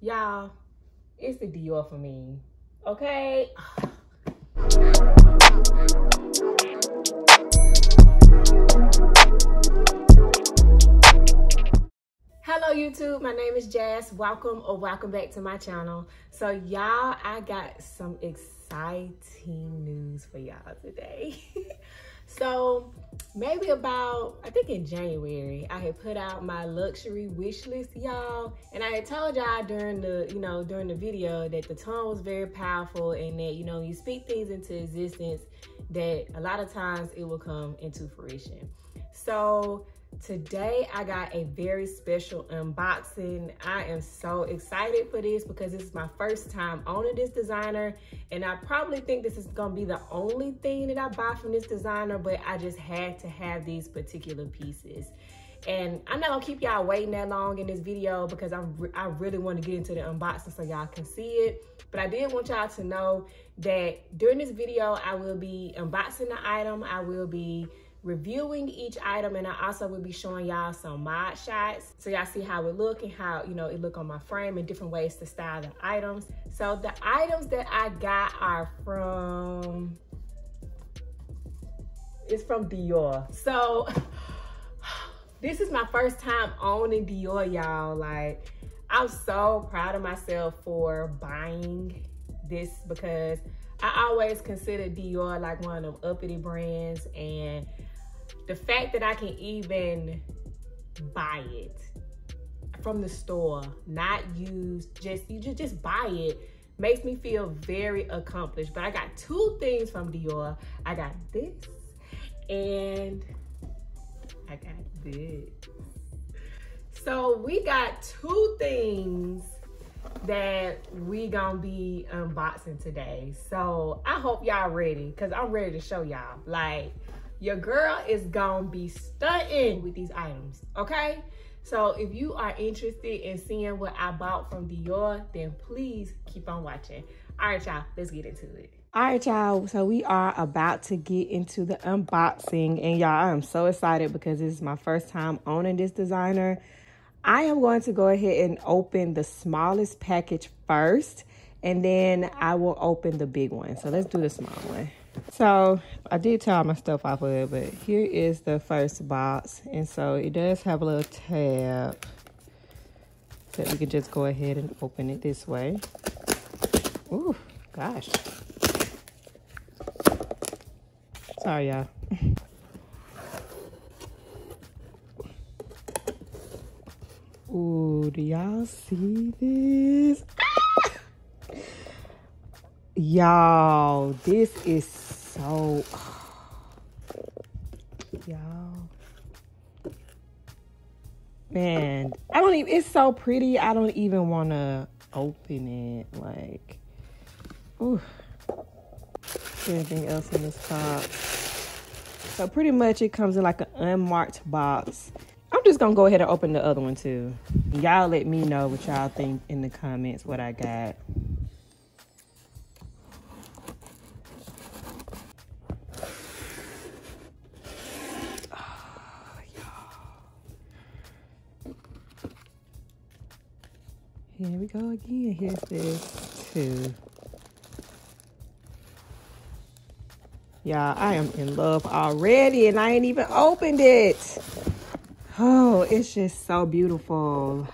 Y'all, it's the Dior for me, okay? Hello YouTube, my name is Jazz. Welcome back to my channel. So y'all, I got some exciting news for y'all today. So maybe about, I think in January, I had put out my luxury wish list, y'all. And I had told y'all during the video that the tone was very powerful and that, you speak things into existence, that a lot of times it will come into fruition. So today I got a very special unboxing. I am so excited for this because this is my first time owning this designer, and I probably think this is gonna be the only thing that I buy from this designer, but I just had to have these particular pieces. And I'm not gonna keep y'all waiting that long in this video because I really want to get into the unboxing so y'all can see it. But I did want y'all to know that during this video, I will be unboxing the item, I will be reviewing each item, and I also will be showing y'all some mod shots so y'all see how it look and how it look on my frame and different ways to style the items. So the items that I got are from Dior. So this is my first time owning Dior, y'all. Like, I'm so proud of myself for buying this because I always consider Dior like one of them uppity brands, and the fact that I can even buy it from the store, not used, just buy it, makes me feel very accomplished. But I got two things from Dior. I got this and I got this. So we got two things that we gonna be unboxing today. So I hope y'all ready, because I'm ready to show y'all. Like, your girl is gonna be stunting with these items, okay? So if you are interested in seeing what I bought from Dior, then please keep on watching. All right, y'all, let's get into it. All right, y'all, so we are about to get into the unboxing, and y'all, I am so excited because this is my first time owning this designer. I am going to go ahead and open the smallest package first, and then I will open the big one. So let's do the small one. So I did tear all my stuff off of it, but here is the first box. And so it does have a little tab that we can just go ahead and open it this way. Ooh, gosh. Sorry, y'all. Ooh, do y'all see this? Ah! Y'all, this is so... Y'all. Man, I don't even... It's so pretty, I don't even want to open it. Like, ooh. Anything else in this box? So pretty much it comes in like an unmarked box. I'm just gonna go ahead and open the other one too. Y'all let me know what y'all think in the comments what I got. Oh, y'all. Here we go again. Here's this too. Y'all, I am in love already and I ain't even opened it. Oh, it's just so beautiful.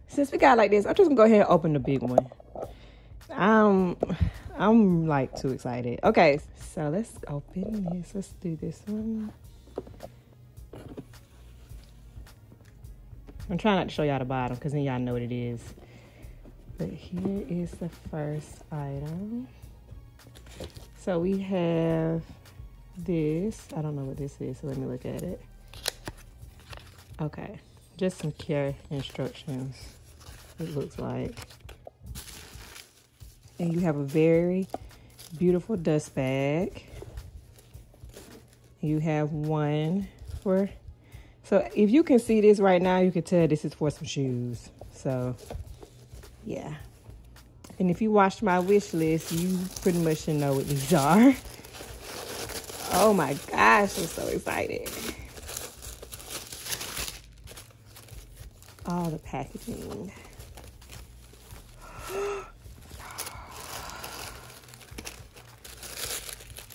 Since we got like this, I'm just gonna go ahead and open the big one. I'm like too excited. Okay, so let's open this. Let's do this one. I'm trying not to show y'all the bottom because then y'all know what it is. But here is the first item. So we have this. I don't know what this is, so let me look at it. Okay, just some care instructions, it looks like. And you have a very beautiful dust bag. You have one for, so if you can see this right now, you can tell this is for some shoes. So, yeah. And if you watched my wish list, you pretty much should know what these are. Oh my gosh, I'm so excited. All the packaging.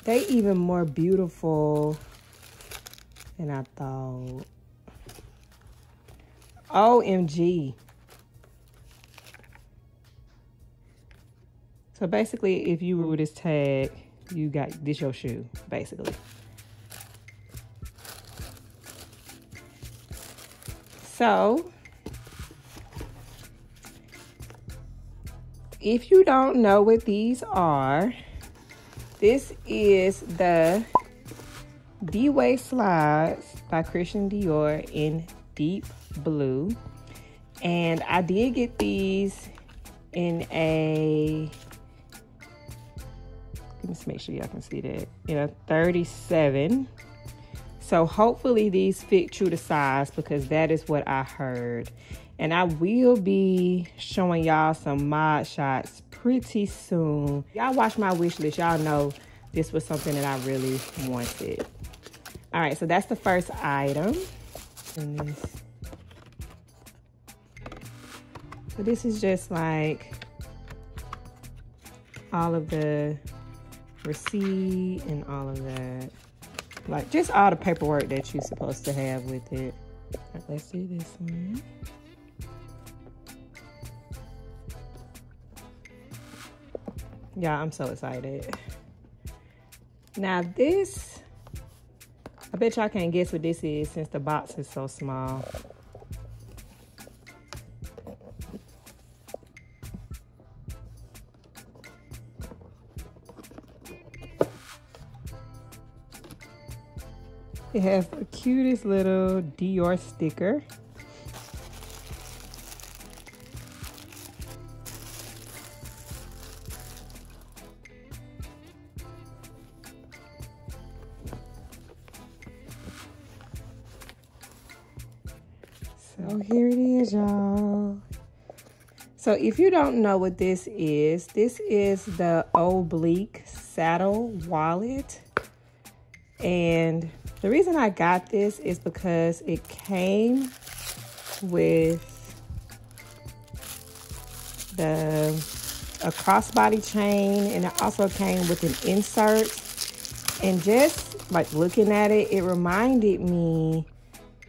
they even more beautiful than I thought. OMG. So basically, if you were with this tag, you got this your shoe, basically. So, if you don't know what these are, this is the Dway slides by Christian Dior in deep blue. And I did get these in a, let's make sure y'all can see that, in a 37. So hopefully these fit true to size, because that is what I heard. And I will be showing y'all some mod shots pretty soon. Y'all watch my wish list. Y'all know this was something that I really wanted. All right, so that's the first item. And so this is just like all of the receipt and all of that. Like just all the paperwork that you're supposed to have with it. All right, let's do this one. Yeah, I'm so excited. Now this, I bet y'all can't guess what this is since the box is so small. It has the cutest little Dior sticker. So here it is, y'all. So if you don't know what this is the Oblique Saddle Wallet. And the reason I got this is because it came with a crossbody chain, and it also came with an insert. And just like looking at it, it reminded me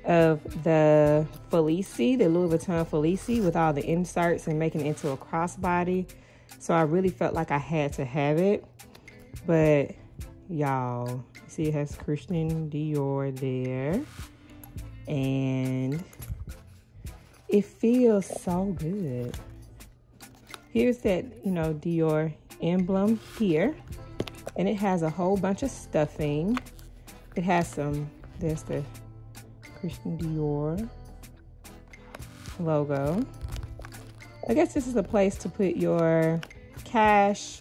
of the Felici, the Louis Vuitton Felici, with all the inserts and making it into a crossbody. So I really felt like I had to have it. But y'all, see, it has Christian Dior there, and it feels so good. Here's that, you know, Dior emblem here, and it has a whole bunch of stuffing. It has some, there's the Christian Dior logo. I guess this is a place to put your cash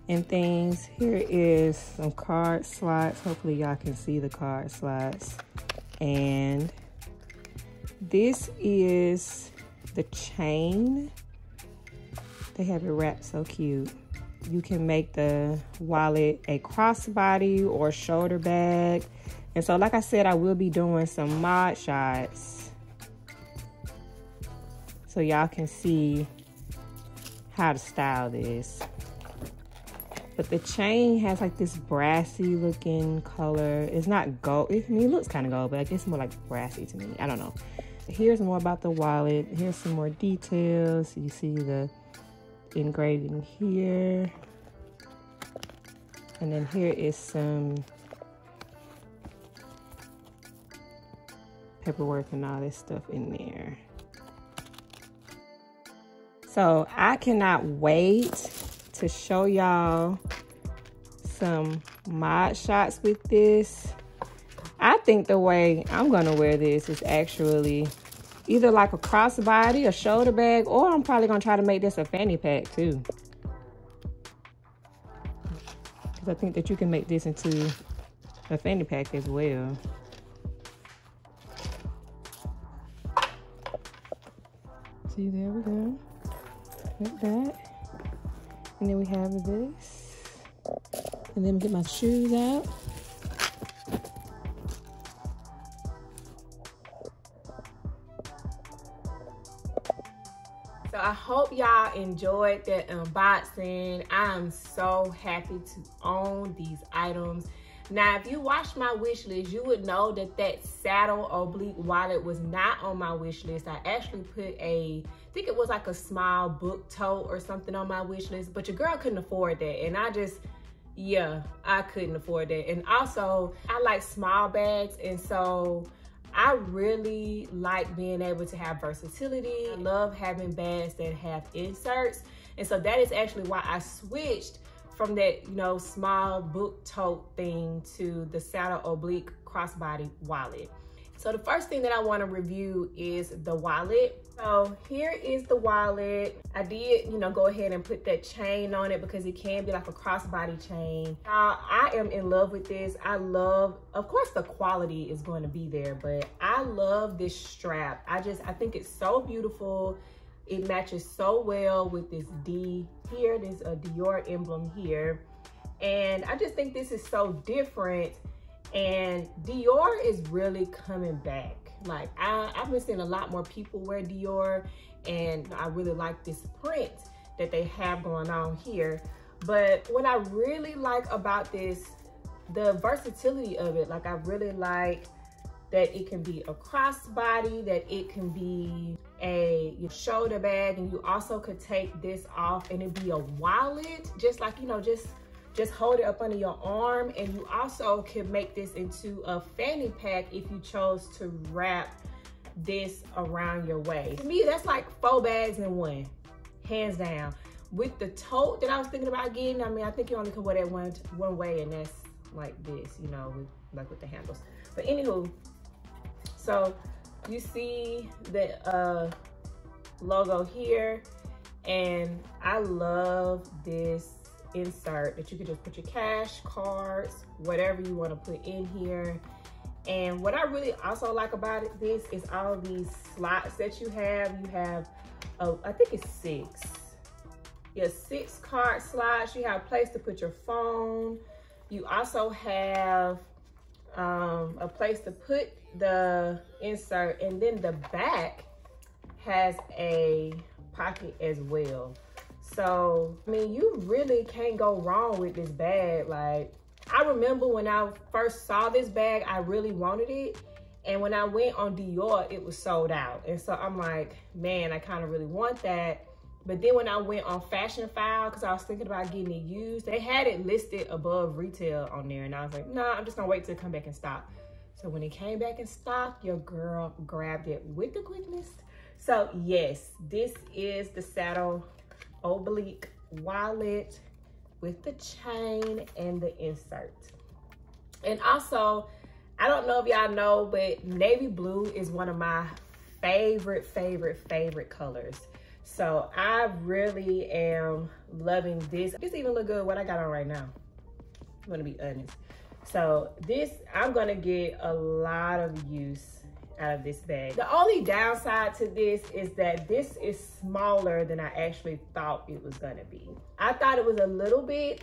and things. Here is some card slots. Hopefully y'all can see the card slots. And this is the chain. They have it wrapped so cute. You can make the wallet a crossbody or shoulder bag. And so like I said, I will be doing some mod shots so y'all can see how to style this. But the chain has like this brassy looking color. It's not gold. I mean, it looks kind of gold, but I guess more like brassy to me. I don't know. Here's more about the wallet. Here's some more details. You see the engraving here. And then here is some paperwork and all this stuff in there. So I cannot wait to show y'all some mod shots with this. I think the way I'm gonna wear this is actually either like a crossbody, a shoulder bag, or I'm probably gonna try to make this a fanny pack too. Because I think that you can make this into a fanny pack as well. See, there we go, like that. And then we have this. And then get my shoes out. So I hope y'all enjoyed that unboxing. I'm so happy to own these items. Now, if you watched my wish list, you would know that that saddle oblique wallet was not on my wish list. I actually put I think it was like a small book tote or something on my wish list, but your girl couldn't afford that. And I couldn't afford that. And also, I like small bags, and so I really like being able to have versatility. I love having bags that have inserts. And so that is actually why I switched from that, you know, small book tote thing to the saddle oblique crossbody wallet. So the first thing that I want to review is the wallet. So here is the wallet. I did, you know, go ahead and put that chain on it because it can be like a crossbody chain. I am in love with this. I love, of course the quality is going to be there, but I love this strap. I think it's so beautiful. It matches so well with this D here. There's a Dior emblem here. And I just think this is so different. And Dior is really coming back. Like I've been seeing a lot more people wear Dior, and I really like this print that they have going on here. But what I really like about this, the versatility of it, like I really like that it can be a crossbody, that it can be a shoulder bag, and you also could take this off and it'd be a wallet, just like, you know, just hold it up under your arm. And you also can make this into a fanny pack if you chose to wrap this around your waist. To me, that's like 4 bags in one, hands down. With the tote that I was thinking about getting, I mean, I think you only can wear that one way, and that's like this, you know, with the handles. But anywho, so you see the logo here, and I love this insert that you could just put your cash, cards, whatever you want to put in here. And what I really also like about this is all these slots that you have. You have, I think it's 6. Yeah, 6 card slots. You have a place to put your phone. You also have a place to put the insert, and then the back has a pocket as well. So, I mean, you really can't go wrong with this bag. Like, I remember when I first saw this bag, I really wanted it. And when I went on Dior, it was sold out. And so I'm like, man, I kind of really want that. But then when I went on Fashion File, because I was thinking about getting it used, they had it listed above retail on there. And I was like, nah, I'm just gonna wait till it come back in stock. So when it came back in stock, your girl grabbed it with the quickness. So yes, this is the saddle oblique wallet with the chain and the insert. And also, I don't know if y'all know, but navy blue is one of my favorite colors. So I really am loving this. This even look good what I got on right now, I'm gonna be honest. So this, I'm gonna get a lot of use out of this bag. The only downside to this is that this is smaller than I actually thought it was gonna be. I thought it was a little bit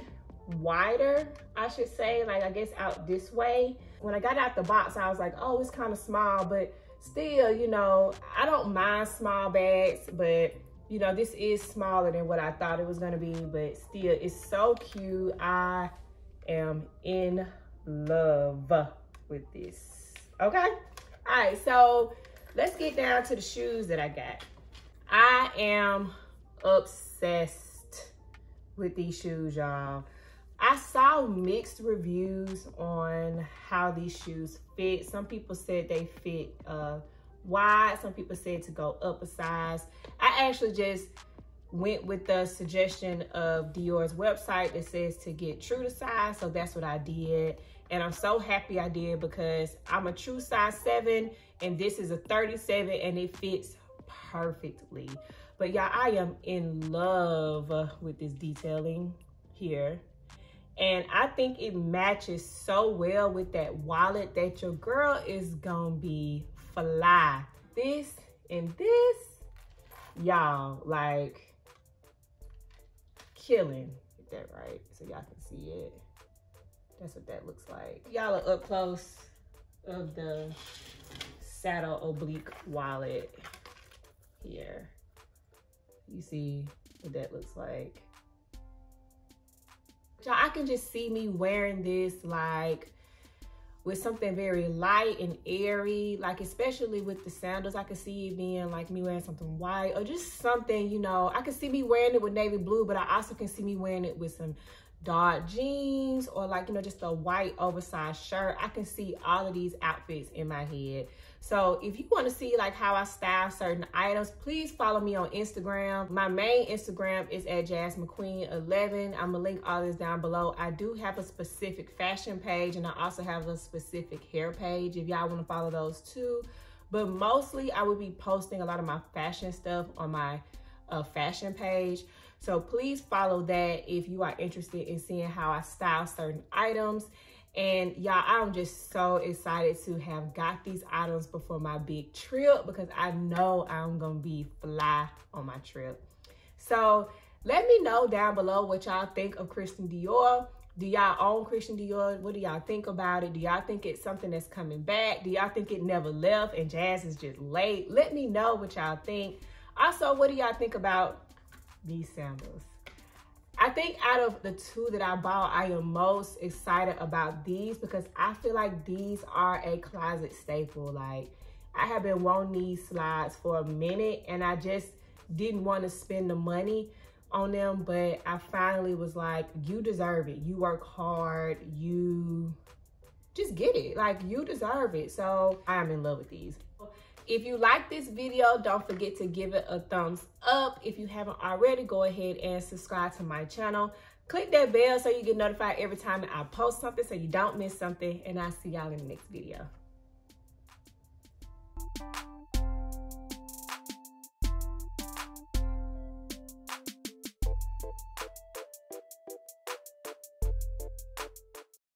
wider, I should say, like I guess out this way. When I got out the box, I was like, oh, it's kind of small, but still, you know, I don't mind small bags, but you know, this is smaller than what I thought it was gonna be, but still, it's so cute. I am in love with this, okay? All right, so let's get down to the shoes that I got. I am obsessed with these shoes, y'all. I saw mixed reviews on how these shoes fit. Some people said they fit wide. Some people said to go up a size. I actually just went with the suggestion of Dior's website that says to get true to size. So that's what I did. And I'm so happy I did, because I'm a true size 7 and this is a 37 and it fits perfectly. But y'all, I am in love with this detailing here. And I think it matches so well with that wallet that your girl is gonna be fly. This and this, y'all, like killing. Get that right so y'all can see it. That's what that looks like. Y'all are up close of the saddle oblique wallet here. You see what that looks like. Y'all, I can just see me wearing this like with something very light and airy, like especially with the sandals. I could see it being like me wearing something white or just something, you know. I could see me wearing it with navy blue, but I also can see me wearing it with some dark jeans or like, you know, just a white oversized shirt. I can see all of these outfits in my head. So if you want to see like how I style certain items, please follow me on Instagram. My main Instagram is at JasmineQueen11. I'm gonna link all this down below. I do have a specific fashion page and I also have a specific hair page if y'all want to follow those too. But mostly I will be posting a lot of my fashion stuff on my fashion page. So please follow that if you are interested in seeing how I style certain items. And y'all, I'm just so excited to have got these items before my big trip because I know I'm gonna be fly on my trip. So let me know down below what y'all think of Christian Dior. Do y'all own Christian Dior? What do y'all think about it? Do y'all think it's something that's coming back? Do y'all think it never left and Jazz is just late? Let me know what y'all think. Also, what do y'all think about these sandals? I think out of the two that I bought, I am most excited about these because I feel like these are a closet staple. Like, I have been wanting these slides for a minute and I just didn't want to spend the money on them, but I finally was like, you deserve it. You work hard, you just get it. Like, you deserve it. So I'm in love with these. If you like this video, don't forget to give it a thumbs up. If you haven't already, go ahead and subscribe to my channel. Click that bell so you get notified every time I post something so you don't miss something. And I'll see y'all in the next video.